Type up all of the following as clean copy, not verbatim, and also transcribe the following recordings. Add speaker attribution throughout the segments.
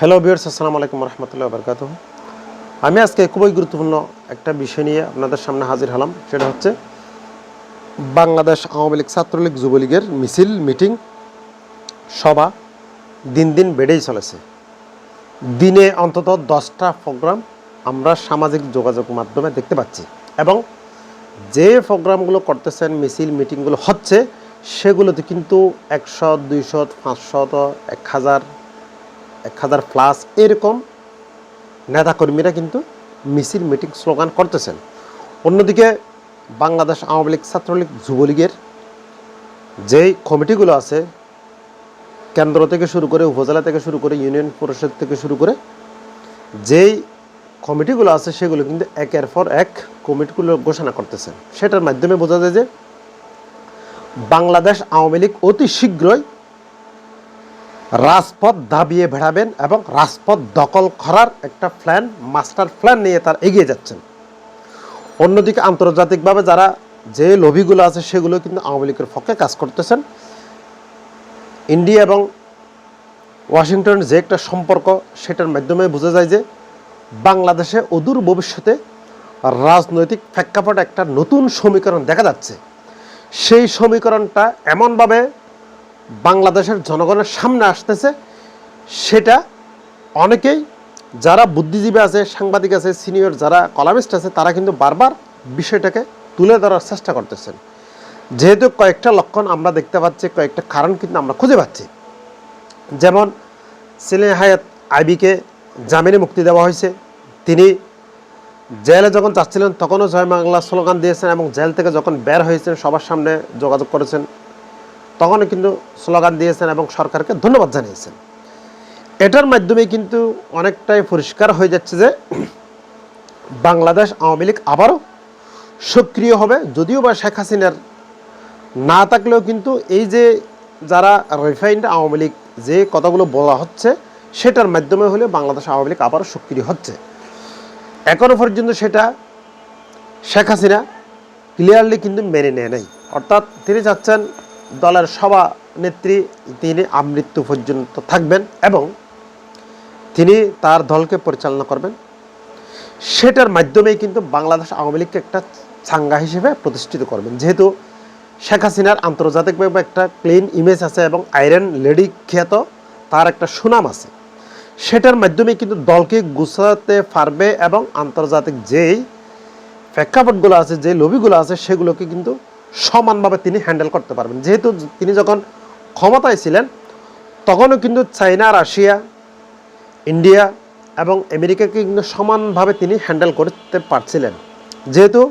Speaker 1: Hello viewers, আসসালামু আলাইকুম রহমতুল্লাহ বারকাতুহ। আমি আজকে খুবই গুরুত্বপূর্ণ একটা বিষয় নিয়ে আপনাদের সামনে হাজির হলাম। সেটা হচ্ছে বাংলাদেশ আওয়ামী লীগ, ছাত্রলীগ, যুবলীগের মিছিল, মিটিং, সভা দিন দিন বেড়েই চলেছে। দিনে অন্তত 10টা প্রোগ্রাম আমরা সামাজিক যোগাযোগ মাধ্যমে দেখতে পাচ্ছি, এবং যে প্রোগ্রামগুলো করতেছেন, মিছিল মিটিংগুলো হচ্ছে, সেগুলোতে কিন্তু 100, 200, 500, 1000 প্লাস এরকম নেতাকর্মীরা কিন্তু মিছিল মিটিং স্লোগান করতেছেন। অন্যদিকে বাংলাদেশ আওয়ামী লীগ, ছাত্রলীগ, যুবলীগের যেই কমিটিগুলো আছে, কেন্দ্র থেকে শুরু করে, উপজেলা থেকে শুরু করে, ইউনিয়ন পরিষদ থেকে শুরু করে যেই কমিটিগুলো আছে, সেগুলো কিন্তু একের পর এক কমিটিগুলো ঘোষণা করতেছেন। সেটার মাধ্যমে বোঝা যায় যে বাংলাদেশ আওয়ামী লীগ অতি শীঘ্রই রাজপথ দাবিয়ে বেড়াবেন এবং রাজপথ দখল করার একটা প্ল্যান, মাস্টার প্ল্যান নিয়ে তারা এগিয়ে যাচ্ছেন। অন্যদিকে আন্তর্জাতিকভাবে যারা যে লবিগুলো আছে, সেগুলো কিন্তু আওয়ামী লীগের পক্ষে কাজ করতেছেন। ইন্ডিয়া এবং ওয়াশিংটন যে একটা সম্পর্ক, সেটার মাধ্যমে বোঝা যায় যে বাংলাদেশে অদূর ভবিষ্যতে রাজনৈতিক প্রেক্ষাপটে একটা নতুন সমীকরণ দেখা যাচ্ছে। সেই সমীকরণটা এমনভাবে বাংলাদেশের জনগণের সামনে আসতেছে, সেটা অনেকেই যারা বুদ্ধিজীবী আছে, সাংবাদিক আছে, সিনিয়র যারা কলামিস্ট আছে, তারা কিন্তু বারবার বিষয়টাকে তুলে ধরার চেষ্টা করতেছেন। যেহেতু কয়েকটা লক্ষণ আমরা দেখতে পাচ্ছি, কয়েকটা কারণ কিন্তু আমরা খুঁজে পাচ্ছি। যেমন সেলিনা হায়াৎ আইবিকে জামিনে মুক্তি দেওয়া হয়েছে। তিনি জেলে যখন যাচ্ছিলেন তখনও জয় বাংলা স্লোগান দিয়েছেন, এবং জেল থেকে যখন বের হয়েছেন সবার সামনে যোগাযোগ করেছেন, তখনও কিন্তু স্লোগান দিয়েছেন এবং সরকারকে ধন্যবাদ জানিয়েছেন। এটার মাধ্যমে কিন্তু অনেকটাই পরিষ্কার হয়ে যাচ্ছে যে বাংলাদেশ আওয়ামী লীগ আবারও সক্রিয় হবে। যদিও বা শেখ হাসিনার না থাকলেও কিন্তু এই যে যারা রিফাইন্ড আওয়ামী লীগ, যে কথাগুলো বলা হচ্ছে, সেটার মাধ্যমে হলে বাংলাদেশ আওয়ামী লীগ আবারও সক্রিয় হচ্ছে। এখনও পর্যন্ত সেটা শেখ হাসিনা ক্লিয়ারলি কিন্তু মেনে নেয় নাই। অর্থাৎ তিনি চাচ্ছেন দলের সভানেত্রী তিনি আমৃত্যু পর্যন্ত থাকবেন এবং তিনি তার দলকে পরিচালনা করবেন। সেটার মাধ্যমেই কিন্তু বাংলাদেশ আওয়ামী লীগকে একটা চাঙ্গা হিসেবে প্রতিষ্ঠিত করবেন। যেহেতু শেখ হাসিনার আন্তর্জাতিকভাবে একটা ক্লিন ইমেজ আছে এবং আয়রন লেডি খ্যাত তার একটা সুনাম আছে, সেটার মাধ্যমে কিন্তু দলকে গুছাতে পারবে এবং আন্তর্জাতিক যেই প্রেক্ষাপটগুলো আছে, যে লবিগুলো আছে, সেগুলোকে কিন্তু সমানভাবে তিনি হ্যান্ডেল করতে পারবেন। যেহেতু তিনি যখন ক্ষমতায় ছিলেন তখনও কিন্তু চায়না, রাশিয়া, ইন্ডিয়া এবং আমেরিকাকে কিন্তু সমানভাবে তিনি হ্যান্ডেল করতে পারছিলেন। যেহেতু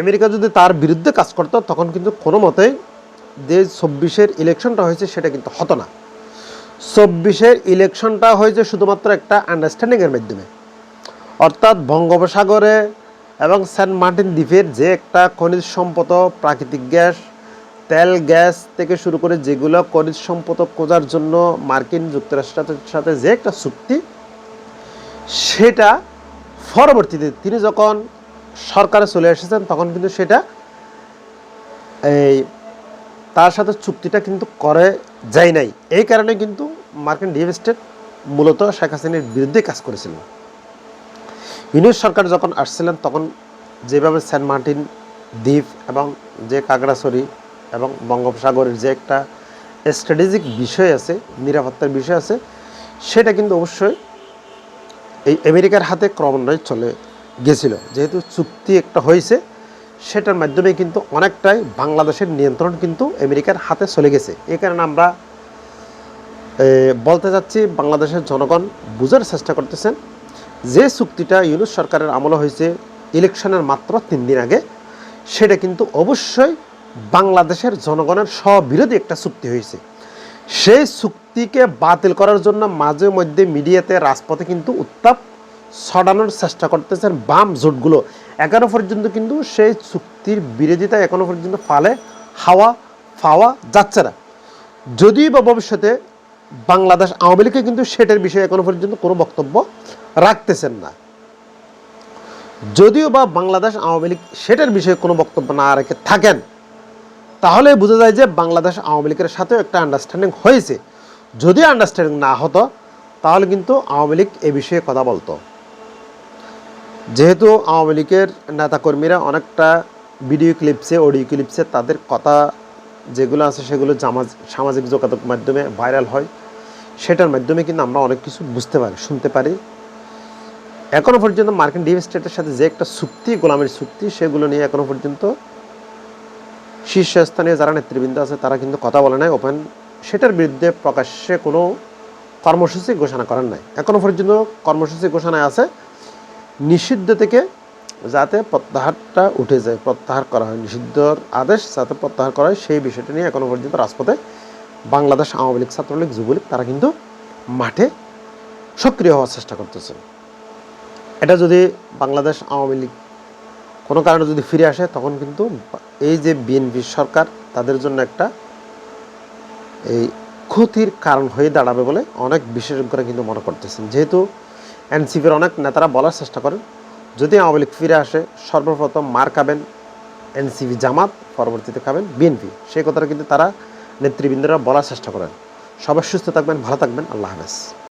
Speaker 1: আমেরিকা যদি তার বিরুদ্ধে কাজ করতো, তখন কিন্তু কোনো মতেই যে 24-এর ইলেকশনটা হয়েছে সেটা কিন্তু হতো না। 24-এর ইলেকশনটা হয়েছে শুধুমাত্র একটা আন্ডারস্ট্যান্ডিংয়ের মাধ্যমে। অর্থাৎ বঙ্গোপসাগরে এবং সেন্ট মার্টিন দ্বীপের যে একটা খনিজ সম্পদ, প্রাকৃতিক গ্যাস, তেল, গ্যাস থেকে শুরু করে যেগুলো খনিজ সম্পদ খোঁজার জন্য মার্কিন যুক্তরাষ্ট্রের সাথে যে একটা চুক্তি, সেটা পরবর্তীতে তিনি যখন সরকারে চলে এসেছেন তখন কিন্তু সেটা তার সাথে চুক্তিটা কিন্তু করে যায় নাই। এই কারণে কিন্তু মার্কিন ডিপ স্টেট মূলত শেখ হাসিনার বিরুদ্ধে কাজ করেছিলেন। ইউনিট সরকার যখন আসছিলেন তখন যেভাবে সেন্ট মার্টিন দ্বীপ এবং যে খাগড়াছড়ি এবং বঙ্গোপসাগরের যে একটা স্ট্র্যাটেজিক বিষয় আছে, নিরাপত্তার বিষয় আছে, সেটা কিন্তু অবশ্যই এই আমেরিকার হাতে ক্রমান্বয়ে চলে গেছিল। যেহেতু চুক্তি একটা হয়েছে, সেটার মাধ্যমে কিন্তু অনেকটাই বাংলাদেশের নিয়ন্ত্রণ কিন্তু আমেরিকার হাতে চলে গেছে। এই কারণে আমরা বলতে চাচ্ছি, বাংলাদেশের জনগণ বোঝার চেষ্টা করতেছেন যে চুক্তিটা ইউনুস সরকারের আমলে হয়েছে ইলেকশনের মাত্র 3 দিন আগে, সেটা কিন্তু অবশ্যই বাংলাদেশের জনগণের স্ববিরোধী একটা চুক্তি হয়েছে। সেই চুক্তিকে বাতিল করার জন্য মাঝে মধ্যে মিডিয়াতে, রাজপথে কিন্তু উত্তাপ ছড়ানোর চেষ্টা করতেছেন বাম জোটগুলো। এখনও পর্যন্ত কিন্তু সেই চুক্তির বিরোধিতা এখনও পর্যন্ত ফালে হাওয়া পাওয়া যাচ্ছে না। যদিও বা ভবিষ্যতে বাংলাদেশ আওয়ামী লীগকে কিন্তু সেটার বিষয়ে এখনও পর্যন্ত কোনো বক্তব্য রাখতেছেন না। যদিও বা বাংলাদেশ আওয়ামী লীগ সেটার বিষয়ে কোনো বক্তব্য না রেখে থাকেন, তাহলে বোঝা যায় যে বাংলাদেশ আওয়ামী লীগের সাথেও একটা আন্ডারস্ট্যান্ডিং হয়েছে। যদি আন্ডারস্ট্যান্ডিং না হতো তাহলে কিন্তু আওয়ামী লীগ এ বিষয়ে কথা বলতো। যেহেতু আওয়ামী লীগের নেতাকর্মীরা অনেকটা ভিডিও ক্লিপসে, অডিও ক্লিপসে তাদের কথা যেগুলো আছে সেগুলো সামাজিক যোগাযোগ মাধ্যমে ভাইরাল হয়, সেটার মাধ্যমে কিন্তু আমরা অনেক কিছু বুঝতে পারি, শুনতে পারি। এখনও পর্যন্ত মার্কিন ডিপ স্টেটের সাথে যে একটা চুক্তি, গোলামের চুক্তি, সেগুলো নিয়ে এখনও পর্যন্ত শীর্ষস্থানীয় যারা নেতৃবৃন্দ আছে তারা কিন্তু কথা বলে নাই ওপেন, সেটার বিরুদ্ধে প্রকাশ্যে কোনো কর্মসূচি ঘোষণা করেন নাই। এখনও পর্যন্ত কর্মসূচি ঘোষণায় আছে নিষিদ্ধ থেকে যাতে প্রত্যাহারটা উঠে যায়, প্রত্যাহার করা হয়, নিষিদ্ধর আদেশ যাতে প্রত্যাহার করা হয়, সেই বিষয়টা নিয়ে এখনও পর্যন্ত রাজপথে বাংলাদেশ আওয়ামী লীগ, ছাত্রলীগ, যুবলীগ তারা কিন্তু মাঠে সক্রিয় হওয়ার চেষ্টা করতেছে। এটা যদি বাংলাদেশ আওয়ামী লীগ কোনো কারণে যদি ফিরে আসে, তখন কিন্তু এই যে বিএনপি সরকার তাদের জন্য একটা এই ক্ষতির কারণ হয়ে দাঁড়াবে বলে অনেক বিশেষজ্ঞরা কিন্তু মনে করতেছেন। যেহেতু এনসিপির অনেক নেতারা বলার চেষ্টা করেন যদি আওয়ামী লীগ ফিরে আসে সর্বপ্রথম মার খাবেন এনসিপি জামাত, পরবর্তীতে খাবেন বিএনপি, সেই কথাটা কিন্তু তারা নেতৃবৃন্দরা বলার চেষ্টা করেন। সবাই সুস্থ থাকবেন, ভালো থাকবেন, আল্লাহ হাফেজ।